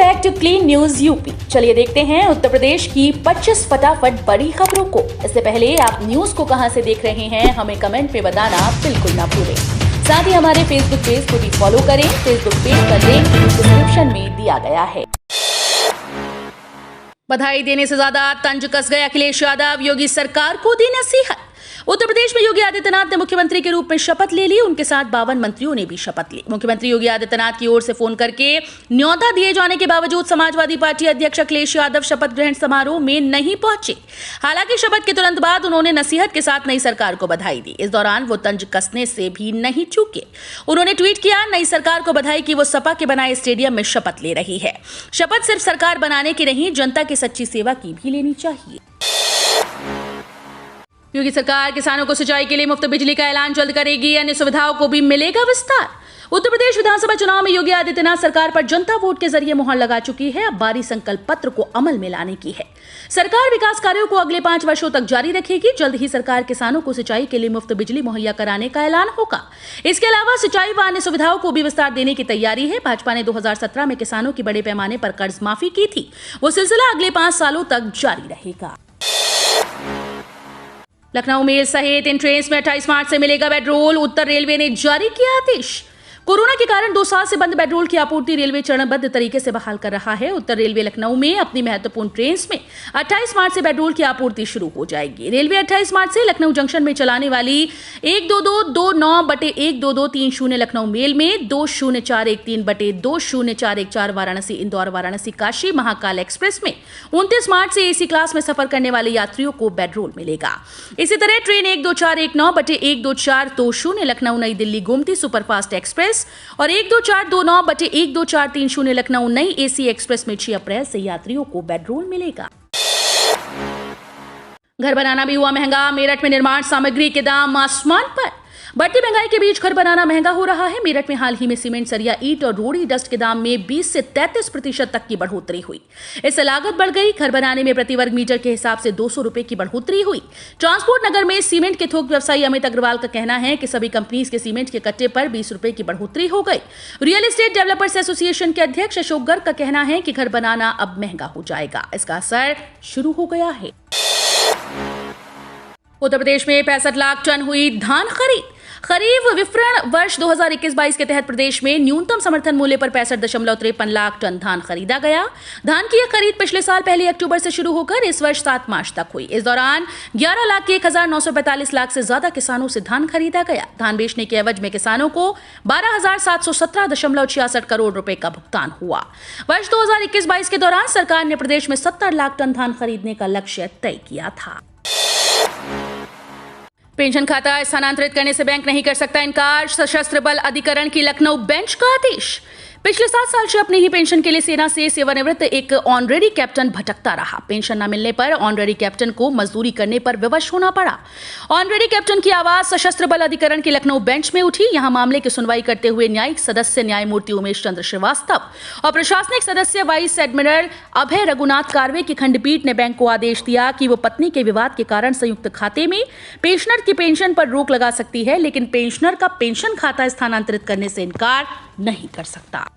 Back to clean news UP. चलिए देखते हैं उत्तर प्रदेश की 25 फटाफट बड़ी खबरों को। इससे पहले आप न्यूज को कहां से देख रहे हैं हमें कमेंट में बताना बिल्कुल ना भूलें। साथ ही हमारे फेसबुक पेज को भी फॉलो करें। फेसबुक पेज का लिंक डिस्क्रिप्शन में दिया गया है। बधाई देने से ज्यादा तंज कस गए अखिलेश यादव, योगी सरकार को दी नसीहत। उत्तर प्रदेश में योगी आदित्यनाथ ने मुख्यमंत्री के रूप में शपथ ले ली। उनके साथ 52 मंत्रियों ने भी शपथ ली। मुख्यमंत्री योगी आदित्यनाथ की ओर से फोन करके न्योता दिए जाने के बावजूद समाजवादी पार्टी अध्यक्ष अखिलेश यादव शपथ ग्रहण समारोह में नहीं पहुंचे। हालांकि शपथ के तुरंत बाद उन्होंने नसीहत के साथ नई सरकार को बधाई दी। इस दौरान वो तंज कसने से भी नहीं चूके। उन्होंने ट्वीट किया, नई सरकार को बधाई कि वो सपा के बनाए स्टेडियम में शपथ ले रही है। शपथ सिर्फ सरकार बनाने की नहीं, जनता की सच्ची सेवा की भी लेनी चाहिए। योगी सरकार किसानों को सिंचाई के लिए मुफ्त बिजली का ऐलान जल्द करेगी। अन्य सुविधाओं को भी मिलेगा विस्तार। उत्तर प्रदेश विधानसभा चुनाव में योगी आदित्यनाथ सरकार पर जनता वोट के जरिए मुहर लगा चुकी है। अब बारी संकल्प पत्र को अमल में लाने की है। सरकार विकास कार्यों को अगले 5 वर्षों तक जारी रखेगी। जल्द ही सरकार किसानों को सिंचाई के लिए मुफ्त बिजली मुहैया कराने का ऐलान होगा। इसके अलावा सिंचाई व अन्य सुविधाओं को भी विस्तार देने की तैयारी है। भाजपा ने 2017 में किसानों की बड़े पैमाने पर कर्ज माफी की थी। वो सिलसिला अगले 5 सालों तक जारी रहेगा। लखनऊ मेल सहित इन ट्रेन में 28 मार्च से मिलेगा पेट्रोल। उत्तर रेलवे ने जारी किया आदेश। कोरोना के कारण 2 साल से बंद पेट्रोल की आपूर्ति रेलवे चरणबद्ध तरीके से बहाल कर रहा है। उत्तर रेलवे लखनऊ में अपनी महत्वपूर्ण ट्रेन में 28 मार्च से पेट्रोल की आपूर्ति शुरू हो जाएगी। रेलवे 28 मार्च से लखनऊ जंक्शन में चलाने वाली 12229/12230 लखनऊ मेल में 20413/20414 वाराणसी इंदौर वाराणसी काशी महाकाल एक्सप्रेस में 29 मार्च से एसी क्लास में सफर करने वाले यात्रियों को पेट्रोल मिलेगा। इसी तरह ट्रेन 12419/12420 लखनऊ नई दिल्ली गोमती सुपरफास्ट एक्सप्रेस और 12429/12430 लखनऊ नई एसी एक्सप्रेस में 6 अप्रैल से यात्रियों को पेट्रोल मिलेगा। घर बनाना भी हुआ महंगा। मेरठ में निर्माण सामग्री के दाम आसमान पर। बढ़ती महंगाई के बीच घर बनाना महंगा हो रहा है। मेरठ में हाल ही में सीमेंट, सरिया, ईंट और रोड़ी डस्ट के दाम में 20 से 33% तक की बढ़ोतरी हुई। इससे लागत बढ़ गई। घर बनाने में प्रति वर्ग मीटर के हिसाब से 200 रुपए की बढ़ोतरी हुई। ट्रांसपोर्ट नगर में सीमेंट के थोक व्यवसायी अमित अग्रवाल का कहना है कि सभी कंपनीज के सीमेंट के कट्टे पर 20 रुपए की बढ़ोतरी हो गई। रियल एस्टेट डेवलपर्स एसोसिएशन के अध्यक्ष अशोक गर्ग का कहना है कि घर बनाना अब महंगा हो जाएगा। इसका असर शुरू हो गया है। उत्तर प्रदेश में 65 लाख टन हुई धान खरीद। खरीफ विपणन वर्ष 2021-22 के तहत प्रदेश में न्यूनतम समर्थन मूल्य पर 65.53 लाख टन धान खरीदा गया। धान की यह खरीद पिछले साल 1 अक्टूबर से शुरू होकर इस वर्ष 7 मार्च तक हुई। इस दौरान 11,01,945 लाख से ज्यादा किसानों से धान खरीदा गया। धान बेचने के एवज में किसानों को 12,717.66 करोड़ रुपए का भुगतान हुआ। वर्ष 2021-22 के दौरान सरकार ने प्रदेश में 70 लाख टन धान खरीदने का लक्ष्य तय किया था। पेंशन खाता स्थानांतरित करने से बैंक नहीं कर सकता इनकार। सशस्त्र बल अधिकरण की लखनऊ बेंच का आदेश। पिछले 7 साल से अपनी ही पेंशन के लिए सेना से सेवानिवृत्त एक ऑनरेरी कैप्टन भटकता रहा। पेंशन न मिलने पर ऑनरेरी कैप्टन को मजदूरी करने पर विवश होना पड़ा। ऑनरेरी कैप्टन की आवाज सशस्त्र बल अधिकरण की लखनऊ बेंच में उठी। यहां मामले की सुनवाई करते हुए न्यायिक सदस्य न्यायमूर्ति उमेश चंद्र श्रीवास्तव और प्रशासनिक सदस्य वाइस एडमिरल अभय रघुनाथ कार्वे की खंडपीठ ने बैंक को आदेश दिया कि वो पत्नी के विवाद के कारण संयुक्त खाते में पेंशनर की पेंशन पर रोक लगा सकती है, लेकिन पेंशनर का पेंशन खाता स्थानांतरित करने से इनकार नहीं कर सकता।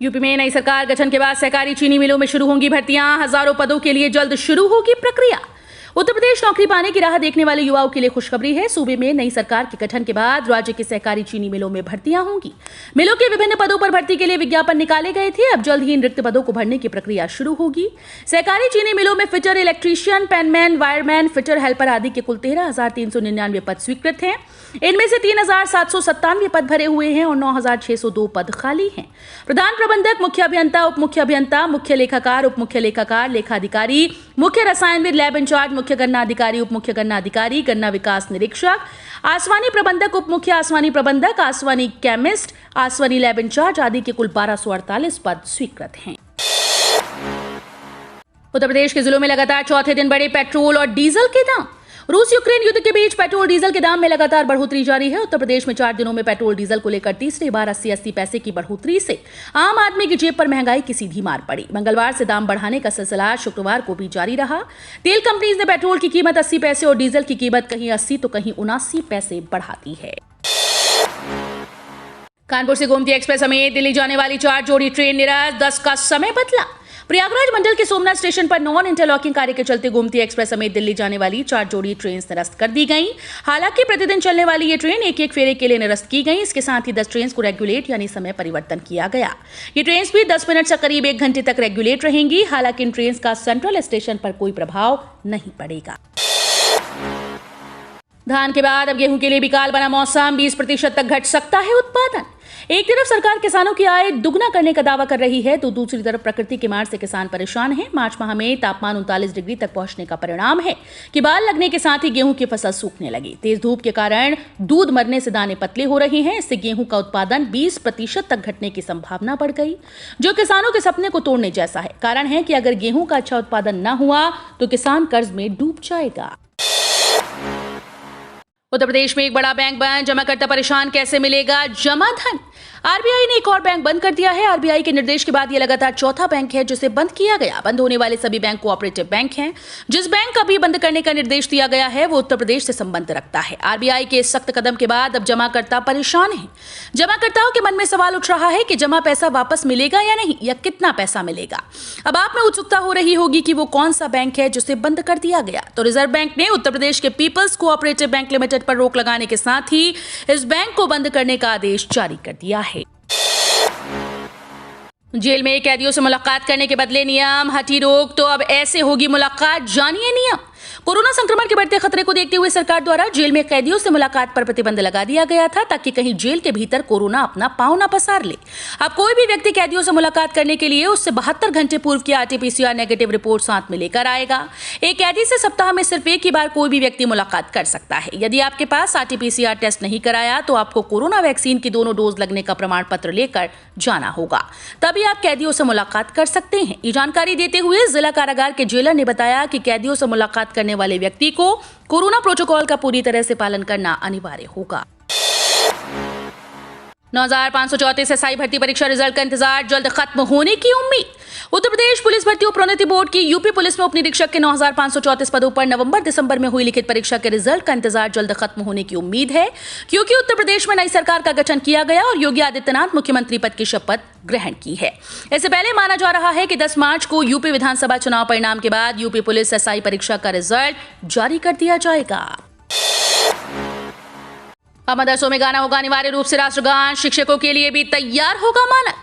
यूपी में नई सरकार गठन के बाद सहकारी चीनी मिलों में शुरू होंगी भर्तियां। हजारों पदों के लिए जल्द शुरू होगी प्रक्रिया। उत्तर प्रदेश नौकरी पाने की राह देखने वाले युवाओं के लिए खुशखबरी है। सूबे में नई सरकार के गठन के बाद राज्य की सहकारी चीनी मिलों में भर्तियां होंगी। मिलों के विभिन्न पदों पर भर्ती के लिए विज्ञापन निकाले गए थे। अब जल्द ही इन रिक्त पदों को भरने की प्रक्रिया शुरू होगी। सहकारी चीनी मिलों में fitter, electrician, penman, wireman, fitter, helper आदि के कुल 13,399 पद स्वीकृत हैं। इनमें से 3,797 पद भरे हुए हैं और 9,602 पद खाली हैं। प्रधान प्रबंधक, मुख्य अभियंता, उप मुख्य अभियंता, मुख्य लेखाकार, उप मुख्य लेखाकार, लेखाधिकारी, मुख्य रसायनविद, लैब इंचार्ज, मुख्य गन्ना अधिकारी, उप मुख्य गन्ना अधिकारी, गन्ना विकास निरीक्षक, आसवानी प्रबंधक, उप मुख्य आसवानी प्रबंधक, Aswani chemist, Aswani lab in charge आदि के कुल 1248 पद स्वीकृत हैं। उत्तर प्रदेश के जिलों में लगातार चौथे दिन बढ़े पेट्रोल और डीजल के दाम। रूस यूक्रेन युद्ध के बीच पेट्रोल डीजल के दाम में लगातार बढ़ोतरी जारी है। उत्तर प्रदेश में 4 दिनों में पेट्रोल डीजल को लेकर तीसरी बार 80-80 पैसे की बढ़ोतरी से आम आदमी की जेब पर महंगाई की सीधी मार पड़ी। मंगलवार से दाम बढ़ाने का सिलसिला शुक्रवार को भी जारी रहा। तेल कंपनीज ने पेट्रोल की कीमत 80 पैसे और डीजल की कीमत कहीं 80 तो कहीं 79 पैसे बढ़ा दी है। कानपुर से गोमती एक्सप्रेस समेत दिल्ली जाने वाली 4 जोड़ी ट्रेन निरस्त, 10 का समय बदला। प्रयागराज मंडल के सोमनाथ स्टेशन पर नॉन इंटरलॉकिंग कार्य के चलते गोमती एक्सप्रेस समेत दिल्ली जाने वाली 4 जोड़ी ट्रेन निरस्त कर दी गई। हालांकि प्रतिदिन चलने वाली ये ट्रेन एक फेरे के लिए निरस्त की गई। इसके साथ ही 10 ट्रेन को रेगुलेट यानी समय परिवर्तन किया गया। ये ट्रेन भी 10 मिनट से करीब 1 घंटे तक रेगुलेट रहेंगी। हालांकि इन ट्रेन का सेंट्रल स्टेशन पर कोई प्रभाव नहीं पड़ेगा। धान के बाद अब गेहूं के लिए भी काल बना मौसम, 20% तक घट सकता है उत्पादन। एक तरफ सरकार किसानों की आय दुगना करने का दावा कर रही है तो दूसरी तरफ प्रकृति की मार से किसान परेशान हैं। मार्च माह में तापमान 39 डिग्री तक पहुंचने का परिणाम है कि बाल लगने के साथ ही गेहूं की फसल सूखने लगी। तेज धूप के कारण दूध मरने से दाने पतले हो रहे हैं। इससे गेहूं का उत्पादन 20% तक घटने की संभावना बढ़ गई, जो किसानों के सपने को तोड़ने जैसा है। कारण है कि अगर गेहूं का अच्छा उत्पादन न हुआ तो किसान कर्ज में डूब जाएगा। उत्तर प्रदेश में एक बड़ा बैंक बंद, जमाकर्ता परेशान, कैसे मिलेगा जमा धन। आरबीआई ने एक और बैंक बंद कर दिया है। आरबीआई के निर्देश के बाद यह लगातार चौथा बैंक है जिसे बंद किया गया। बंद होने वाले सभी बैंक कोऑपरेटिव बैंक हैं। जिस बैंक का भी बंद करने का निर्देश दिया गया है वो उत्तर प्रदेश से संबंध रखता है। आरबीआई के इस सख्त कदम के बाद अब जमाकर्ता परेशान हैं। जमाकर्ताओं के मन में सवाल उठ रहा है कि जमा पैसा वापस मिलेगा या नहीं, या कितना पैसा मिलेगा। अब आप में उत्सुकता हो रही होगी कि वो कौन सा बैंक है जिसे बंद कर दिया गया। तो रिजर्व बैंक ने उत्तर प्रदेश के पीपल्स कोऑपरेटिव बैंक लिमिटेड पर रोक लगाने के साथ ही इस बैंक को बंद करने का आदेश जारी कर दिया है। जेल में कैदियों से मुलाकात करने के बदले नियम, हटी रोक, तो अब ऐसे होगी मुलाकात, जानिए नियम। कोरोना संक्रमण के बढ़ते खतरे को देखते हुए सरकार द्वारा जेल में कैदियों से मुलाकात पर प्रतिबंध लगा दिया गया था ताकि कहीं जेल के भीतर कोरोना अपना पांव न पसार ले। अब कोई भी व्यक्ति कैदियों से मुलाकात करने के लिए उससे 72 घंटे पूर्व की आरटीपीसीआर नेगेटिव रिपोर्ट साथ में लेकर आएगा। एक कैदी से सप्ताह में सिर्फ एक ही बार कोई भी व्यक्ति मुलाकात कर सकता है। यदि आपके पास आरटीपीसीआर टेस्ट नहीं कराया तो आपको कोरोना वैक्सीन की दोनों डोज लगने का प्रमाण पत्र लेकर जाना होगा, तभी आप कैदियों से मुलाकात कर सकते हैं। ये जानकारी देते हुए जिला कारागार के जेलर ने बताया कि कैदियों से मुलाकात करने वाले व्यक्ति को कोरोना प्रोटोकॉल का पूरी तरह से पालन करना अनिवार्य होगा। 9534 एसआई भर्ती परीक्षा रिजल्ट का इंतजार, जल्द खत्म होने की उम्मीद। उत्तर प्रदेश पुलिस भर्ती प्रोन्नति बोर्ड की यूपी पुलिस में उपनिरीक्षक के 9534 पदों पर नवंबर-दिसंबर में हुई लिखित परीक्षा के रिजल्ट का इंतजार जल्द खत्म होने की उम्मीद है, क्योंकि उत्तर प्रदेश में नई सरकार का गठन किया गया और योगी आदित्यनाथ मुख्यमंत्री पद की शपथ ग्रहण की है। इससे पहले माना जा रहा है कि 10 मार्च को यूपी विधानसभा चुनाव परिणाम के बाद यूपी पुलिस एसआई परीक्षा का रिजल्ट जारी कर दिया जाएगा। अब मदरसों में गाना होगा अनिवार्य रूप से राष्ट्रगान, शिक्षकों के लिए भी तैयार होगा मानक।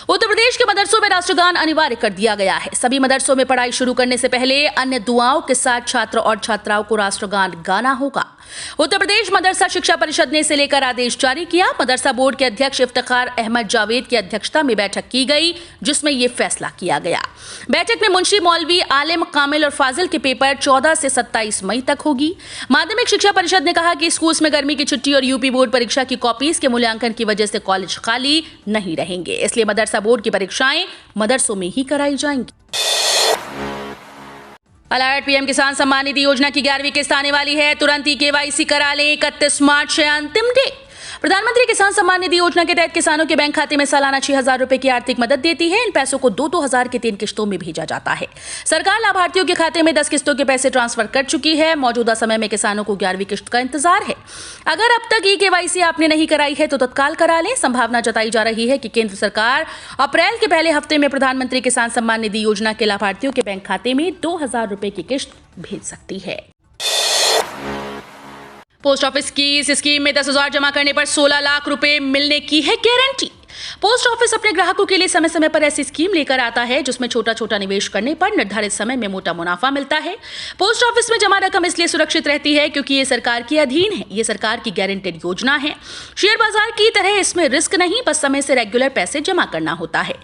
उत्तर प्रदेश के मदरसों में राष्ट्रगान अनिवार्य कर दिया गया है। सभी मदरसों में पढ़ाई शुरू करने से पहले अन्य दुआओं के साथ छात्र और छात्राओं को राष्ट्रगान गाना होगा। उत्तर प्रदेश मदरसा शिक्षा परिषद ने इसे लेकर आदेश जारी किया। मदरसा बोर्ड के अध्यक्ष इफ्तिखार अहमद जावेद की अध्यक्षता में बैठक की गई जिसमें यह फैसला किया गया। बैठक में मुंशी, मौलवी, आलिम, कामिल और फाजिल के पेपर 14 से 27 मई तक होगी। माध्यमिक शिक्षा परिषद ने कहा कि स्कूल में गर्मी की छुट्टी और यूपी बोर्ड परीक्षा की कॉपीज के मूल्यांकन की वजह से कॉलेज खाली नहीं रहेंगे, इसलिए मदरसा बोर्ड की परीक्षाएं मदरसों में ही कराई जाएंगी। अलर्ट, पीएम किसान सम्मान निधि योजना की 11वीं किस्त आने वाली है, तुरंत ही केवाईसी करा लें, 31 मार्च है अंतिम डेट। प्रधानमंत्री किसान सम्मान निधि योजना के तहत किसानों के बैंक खाते में सालाना 6,000 रुपए की आर्थिक मदद देती है। इन पैसों को 2-2 हजार की 3 किस्तों में भेजा जाता है। सरकार लाभार्थियों के खाते में 10 किस्तों के पैसे ट्रांसफर कर चुकी है। मौजूदा समय में किसानों को 11वीं किस्त का इंतजार है। अगर अब तक केवाईसी आपने नहीं कराई है तो तत्काल करा लें। संभावना जताई जा रही है कि केंद्र सरकार अप्रैल के पहले हफ्ते में प्रधानमंत्री किसान सम्मान निधि योजना के लाभार्थियों के बैंक खाते में 2,000 रुपए की किस्त भेज सकती है। पोस्ट ऑफिस की इस स्कीम में 10,000 जमा करने पर 16 लाख रुपए मिलने की है गारंटी। पोस्ट ऑफिस अपने ग्राहकों के लिए समय समय पर ऐसी स्कीम लेकर आता है जिसमें छोटा छोटा निवेश करने पर निर्धारित समय में मोटा मुनाफा मिलता है। पोस्ट ऑफिस में जमा रकम इसलिए सुरक्षित रहती है क्योंकि ये सरकार के अधीन है। ये सरकार की गारंटेड योजना है। शेयर बाजार की तरह इसमें रिस्क नहीं, बस समय से रेगुलर पैसे जमा करना होता है।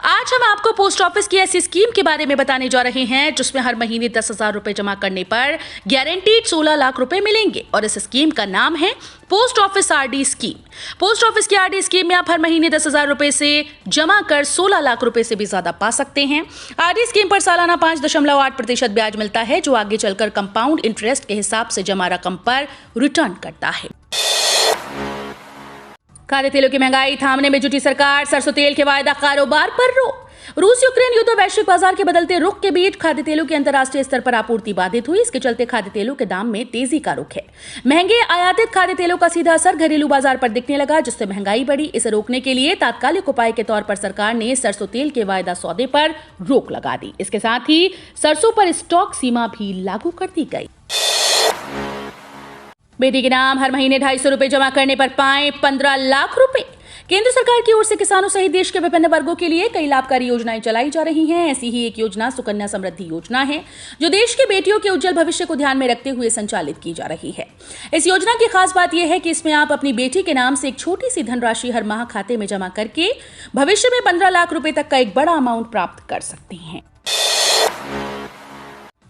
आज हम आपको पोस्ट ऑफिस की ऐसी स्कीम के बारे में बताने जा रहे हैं जिसमें हर महीने 10,000 रुपए जमा करने पर गारंटीड 16 लाख रुपए मिलेंगे और इस स्कीम का नाम है post office RD scheme. Post office की आरडी स्कीम में आप हर महीने 10,000 रुपए से जमा कर 16 लाख रुपए से भी ज्यादा पा सकते हैं। आरडी स्कीम पर सालाना 5.8% ब्याज मिलता है जो आगे चलकर कंपाउंड इंटरेस्ट के हिसाब से जमा रकम पर रिटर्न करता है। खाद्य तेलों की महंगाई थामने में जुटी सरकार, सरसों तेल के वायदा कारोबार पर रोक। रूस यूक्रेन युद्ध और वैश्विक बाजार के बदलते रुख के बीच खाद्य तेलों की अंतर्राष्ट्रीय स्तर पर आपूर्ति बाधित हुई। इसके चलते खाद्य तेलों के दाम में तेजी का रुख है। महंगे आयातित खाद्य तेलों का सीधा असर घरेलू बाजार पर दिखने लगा, जिससे महंगाई बढ़ी। इसे रोकने के लिए तात्कालिक उपाय के तौर पर सरकार ने सरसों तेल के वायदा सौदे पर रोक लगा दी। इसके साथ ही सरसों पर स्टॉक सीमा भी लागू कर दी गई। बेटी के नाम हर महीने 250 रुपए जमा करने पर पाएं 15 लाख रुपए। केंद्र सरकार की ओर से किसानों सहित देश के विभिन्न वर्गों के लिए कई लाभकारी योजनाएं चलाई जा रही हैं। ऐसी ही एक योजना सुकन्या समृद्धि योजना है, जो देश की बेटियों के उज्जवल भविष्य को ध्यान में रखते हुए संचालित की जा रही है। इस योजना की खास बात यह है कि इसमें आप अपनी बेटी के नाम से एक छोटी सी धनराशि हर माह खाते में जमा करके भविष्य में 15 लाख रुपए तक का एक बड़ा अमाउंट प्राप्त कर सकती हैं।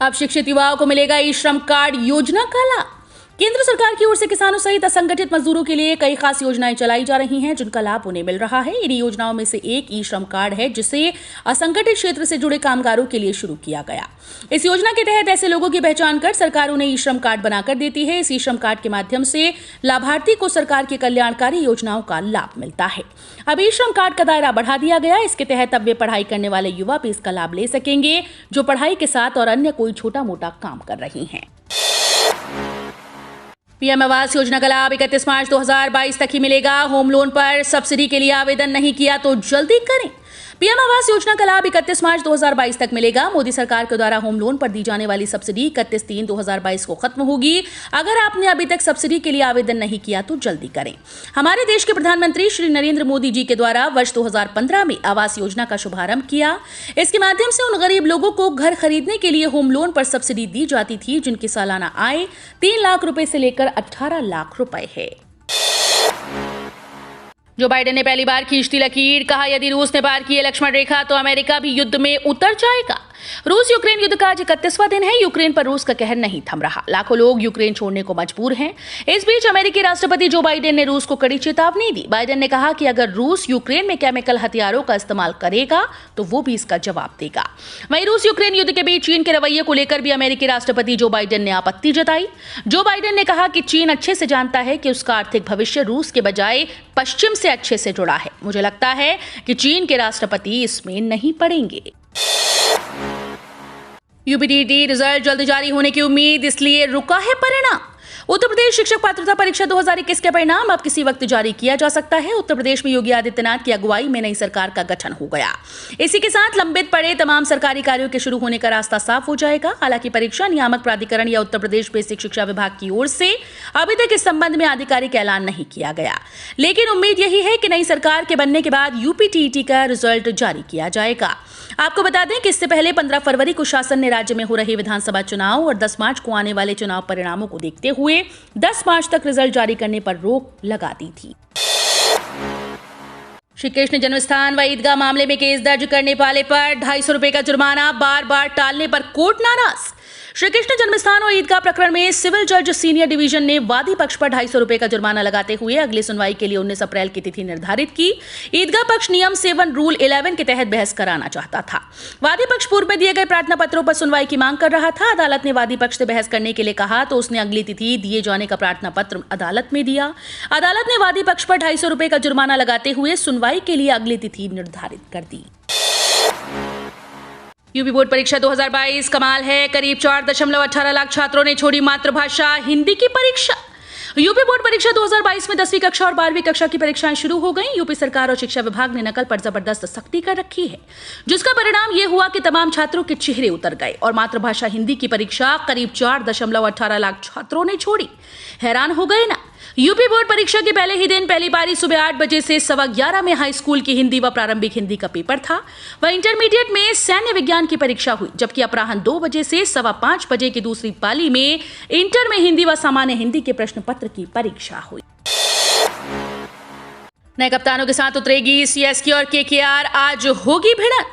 अब शिक्षित युवाओं को मिलेगा ई श्रम कार्ड योजना का लाभ। केंद्र सरकार की ओर से किसानों सहित असंगठित मजदूरों के लिए कई खास योजनाएं चलाई जा रही हैं, जिनका लाभ उन्हें मिल रहा है। इन्हीं योजनाओं में से एक ई श्रम कार्ड है, जिसे असंगठित क्षेत्र से जुड़े कामगारों के लिए शुरू किया गया। इस योजना के तहत ऐसे लोगों की पहचान कर सरकार उन्हें ई श्रम कार्ड बनाकर देती है। इस ई श्रम कार्ड के माध्यम से लाभार्थी को सरकार की कल्याणकारी योजनाओं का लाभ मिलता है। अब ई श्रम कार्ड का दायरा बढ़ा दिया गया। इसके तहत अब वे पढ़ाई करने वाले युवा भी इसका लाभ ले सकेंगे, जो पढ़ाई के साथ और अन्य कोई छोटा मोटा काम कर रही हैं। पीएम आवास योजना का लाभ 31 मार्च 2022 तक ही मिलेगा। होम लोन पर सब्सिडी के लिए आवेदन नहीं किया तो जल्दी करें। पीएम आवास योजना का लाभ 31 मार्च 2022 तक मिलेगा। मोदी सरकार के द्वारा होम लोन पर दी जाने वाली सब्सिडी 31/3/2022 को खत्म होगी। अगर आपने अभी तक सब्सिडी के लिए आवेदन नहीं किया तो जल्दी करें। हमारे देश के प्रधानमंत्री श्री नरेंद्र मोदी जी के द्वारा वर्ष 2015 में आवास योजना का शुभारंभ किया। इसके माध्यम से उन गरीब लोगों को घर खरीदने के लिए होम लोन पर सब्सिडी दी जाती थी, जिनकी सालाना आय 3 लाख रुपए से लेकर 18 लाख रुपए है। जो बाइडेन ने पहली बार खींच दी लकीर, कहा यदि रूस ने पार की लक्ष्मण रेखा तो अमेरिका भी युद्ध में उतर जाएगा। रूस यूक्रेन युद्ध का आज 31वां दिन है। यूक्रेन पर रूस का कहर नहीं थम रहा। लाखों लोग यूक्रेन छोड़ने को मजबूर हैं। इस बीच अमेरिकी राष्ट्रपति जो बाइडेन ने रूस को कड़ी चेतावनी दी। बाइडेन ने कहा कि अगर रूस यूक्रेन में केमिकल हथियारों का इस्तेमाल करेगा तो वो भी इसका जवाब देगा। वहीं रूस यूक्रेन युद्ध के बीच चीन के रवैये को लेकर भी अमेरिकी राष्ट्रपति जो बाइडेन ने आपत्ति जताई। जो बाइडेन ने कहा कि चीन अच्छे से जानता है कि उसका आर्थिक भविष्य रूस के बजाय पश्चिम से अच्छे से जुड़ा है। मुझे लगता है कि चीन के राष्ट्रपति इसमें नहीं पड़ेंगे। यूपीटीईटी रिजल्ट जल्द जारी होने की उम्मीद, इसलिए रुका है परिणाम। उत्तर प्रदेश शिक्षक पात्रता परीक्षा 2021 के परिणाम अब किसी वक्त जारी किया जा सकता है। उत्तर प्रदेश में योगी आदित्यनाथ की अगुवाई में नई सरकार का गठन हो गया। इसी के साथ लंबित पड़े तमाम सरकारी कार्यों के शुरू होने का रास्ता साफ हो जाएगा। हालांकि परीक्षा नियामक प्राधिकरण या उत्तर प्रदेश बेसिक शिक्षा विभाग की ओर से अभी तक इस संबंध में आधिकारिक ऐलान नहीं किया गया, लेकिन उम्मीद यही है कि नई सरकार के बनने के बाद यूपीटीईटी का रिजल्ट जारी किया जाएगा। आपको बता दें कि इससे पहले 15 फरवरी को शासन ने राज्य में हो रहे विधानसभा चुनाव और 10 मार्च को आने वाले चुनाव परिणामों को देखते हुए 10 मार्च तक रिजल्ट जारी करने पर रोक लगा दी थी। श्री कृष्ण जन्मस्थान व ईदगाह मामले में केस दर्ज करने वाले पर 250 रुपए का जुर्माना, बार बार टालने पर कोर्ट नाराज। श्री कृष्ण जन्मस्थान और ईदगाह प्रकरण में सिविल जज सीनियर डिवीजन ने वादी पक्ष पर 250 रुपए का जुर्माना लगाते हुए अगली सुनवाई के लिए 19 अप्रैल की तिथि निर्धारित की। ईदगाह पक्ष नियम 7 रूल 11 के तहत बहस कराना चाहता था। वादी पक्ष पूर्व में दिए गए प्रार्थना पत्रों पर सुनवाई की मांग कर रहा था। अदालत ने वादी पक्ष से बहस करने के लिए कहा तो उसने अगली तिथि दिए जाने का प्रार्थना पत्र अदालत में दिया। अदालत ने वादी पक्ष पर 250 रुपए का जुर्माना लगाते हुए सुनवाई के लिए अगली तिथि निर्धारित कर दी। यूपी बोर्ड परीक्षा 2022 कमाल है। करीब 4.18 लाख छात्रों ने छोड़ी मातृभाषा हिंदी की परीक्षा। यूपी बोर्ड परीक्षा 2022 में 10वीं कक्षा और 12वीं कक्षा की परीक्षाएं शुरू हो गई। यूपी सरकार और शिक्षा विभाग ने नकल पर जबरदस्त सख्ती कर रखी है, जिसका परिणाम यह हुआ कि तमाम छात्रों के चेहरे उतर गए और मातृभाषा हिंदी की परीक्षा करीब 4.18 लाख छात्रों ने छोड़ी। हैरान हो गए ना। यूपी बोर्ड परीक्षा के पहले ही दिन पहली पारी सुबह 8 बजे से 11:15 में हाई स्कूल की हिंदी व प्रारंभिक हिंदी का पेपर था। वह इंटरमीडिएट में सैन्य विज्ञान की परीक्षा हुई, जबकि अपराह्न 2 बजे से 5:15 बजे की दूसरी पाली में इंटर में हिंदी व सामान्य हिंदी के प्रश्न पत्र की परीक्षा हुई। नए कप्तानों के साथ उतरेगी सीएसके और केकेआर, आज होगी भिड़ंत।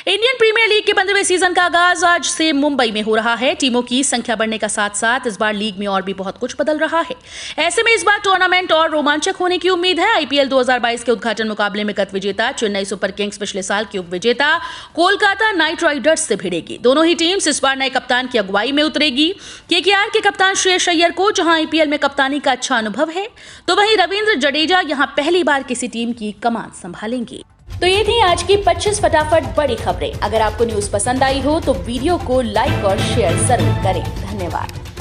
इंडियन प्रीमियर लीग के 15वें सीजन का आगाज आज से मुंबई में हो रहा है। टीमों की संख्या बढ़ने का साथ साथ इस बार लीग में और भी बहुत कुछ बदल रहा है। ऐसे में इस बार टूर्नामेंट और रोमांचक होने की उम्मीद है। आईपीएल 2022 के उद्घाटन मुकाबले में गत विजेता चेन्नई सुपर किंग्स पिछले साल की उप विजेता कोलकाता नाइट राइडर्स से भिड़ेगी। दोनों ही टीम्स इस बार नए कप्तान की अगुवाई में उतरेगी। केकेआर के कप्तान श्रेयस अय्यर को जहां आईपीएल में कप्तानी का अच्छा अनुभव है, तो वहीं रविंद्र जडेजा यहां पहली बार किसी टीम की कमान संभालेंगे। तो ये थी आज की 25 फटाफट बड़ी खबरें। अगर आपको न्यूज पसंद आई हो तो वीडियो को लाइक और शेयर जरूर करें। धन्यवाद।